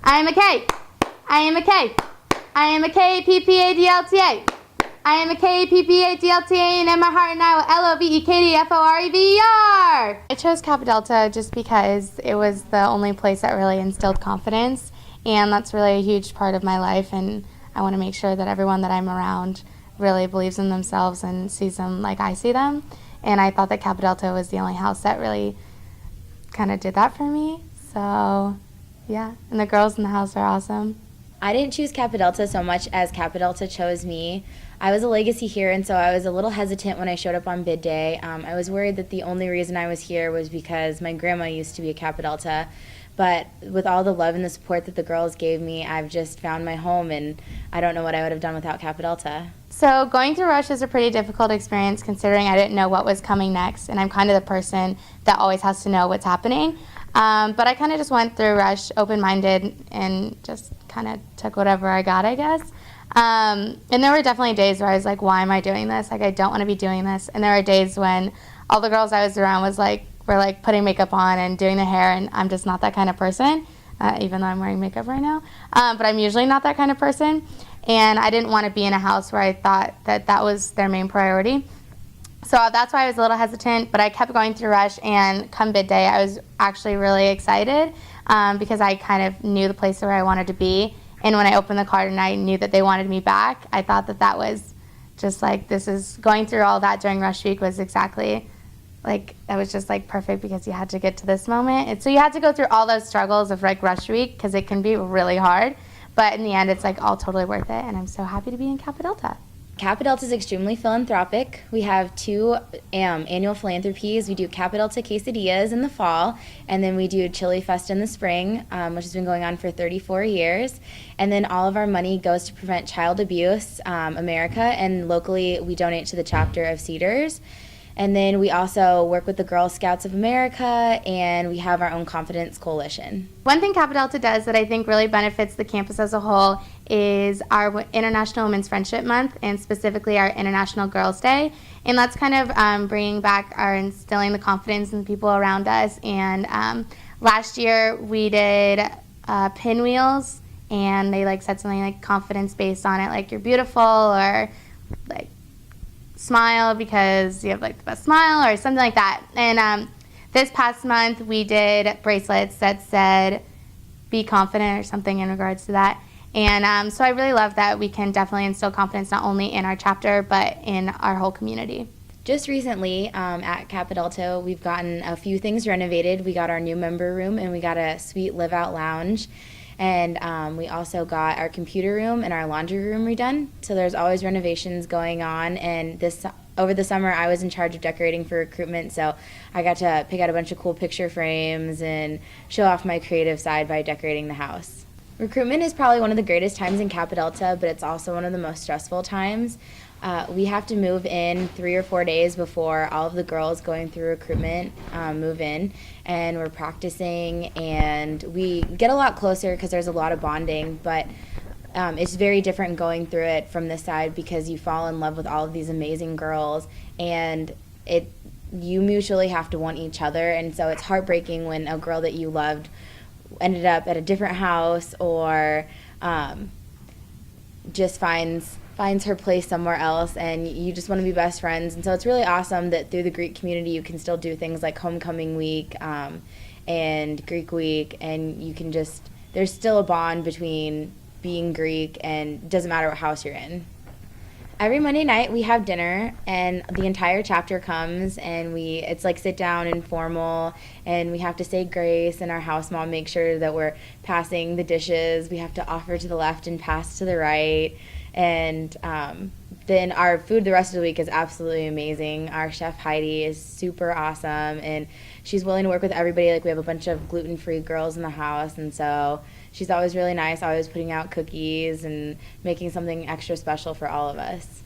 I am a K. I am a K. I am a K-P-P-A-D-L-T-A. I am a K-P-P-A-D-L-T-A, and in my heart and I will L-O-V-E-K-D-F-O-R-E-V-E-R. I chose Kappa Delta just because it was the only place that really instilled confidence, and that's really a huge part of my life, and I want to make sure that everyone that I'm around really believes in themselves and sees them like I see them. And I thought that Kappa Delta was the only house that really kind of did that for me. So, yeah, and the girls in the house are awesome. I didn't choose Kappa Delta so much as Kappa Delta chose me. I was a legacy here, and so I was a little hesitant when I showed up on bid day. I was worried that the only reason I was here was because my grandma used to be a Kappa Delta. But with all the love and the support that the girls gave me, I've just found my home, and I don't know what I would have done without Kappa Delta. So going through Rush is a pretty difficult experience considering I didn't know what was coming next, and I'm kind of the person that always has to know what's happening. But I kind of just went through Rush open-minded and just kind of took whatever I got, I guess. And there were definitely days where I was like, why am I doing this? Like, I don't want to be doing this. And there were days when all the girls I was around were like putting makeup on and doing the hair, and I'm just not that kind of person, even though I'm wearing makeup right now. But I'm usually not that kind of person. And I didn't want to be in a house where I thought that that was their main priority. So that's why I was a little hesitant, but I kept going through Rush, and come bid day, I was actually really excited because I kind of knew the place where I wanted to be. And when I opened the card and I knew that they wanted me back, I thought that that was just like, this is, going through all that during Rush Week was exactly, like, that was just like perfect because you had to get to this moment. And so you had to go through all those struggles of like Rush Week because it can be really hard. But in the end, it's like all totally worth it, and I'm so happy to be in Kappa Delta. Kappa Delta is extremely philanthropic. We have 2 annual philanthropies. We do Kappa Delta quesadillas in the fall, and then we do Chili Fest in the spring, which has been going on for 34 years. And then all of our money goes to Prevent Child Abuse America, and locally we donate to the chapter of Cedars. And then we also work with the Girl Scouts of America, and we have our own Confidence Coalition. One thing Kappa Delta does that I think really benefits the campus as a whole is our International Women's Friendship Month, and specifically our International Girls' Day. And that's kind of bringing back our instilling the confidence in the people around us. And last year we did pinwheels, and they like said something like confidence based on it, like you're beautiful, or like smile because you have like the best smile, or something like that. And this past month we did bracelets that said be confident or something in regards to that. And so I really love that we can definitely instill confidence not only in our chapter but in our whole community. Just recently at Kappa Delta, we've gotten a few things renovated. We got our new member room, and we got a sweet live-out lounge. And we also got our computer room and our laundry room redone. So there's always renovations going on. And over the summer, I was in charge of decorating for recruitment. So I got to pick out a bunch of cool picture frames and show off my creative side by decorating the house. Recruitment is probably one of the greatest times in Kappa Delta, but it's also one of the most stressful times. We have to move in 3 or 4 days before all of the girls going through recruitment move in, and we're practicing, and we get a lot closer because there's a lot of bonding, but it's very different going through it from this side because you fall in love with all of these amazing girls, and you mutually have to want each other, and so it's heartbreaking when a girl that you loved ended up at a different house or just finds her place somewhere else, and you just want to be best friends. And so it's really awesome that through the Greek community you can still do things like homecoming week and Greek week, and you can just, there's still a bond between being Greek, and it doesn't matter what house you're in. Every Monday night we have dinner, and the entire chapter comes, and it's like sit down and formal, and we have to say grace, and our house mom makes sure that we're passing the dishes. We have to offer to the left and pass to the right. And then our food the rest of the week is absolutely amazing. Our chef Heidi is super awesome, and she's willing to work with everybody. Like, we have a bunch of gluten-free girls in the house, and so she's always really nice, always putting out cookies and making something extra special for all of us.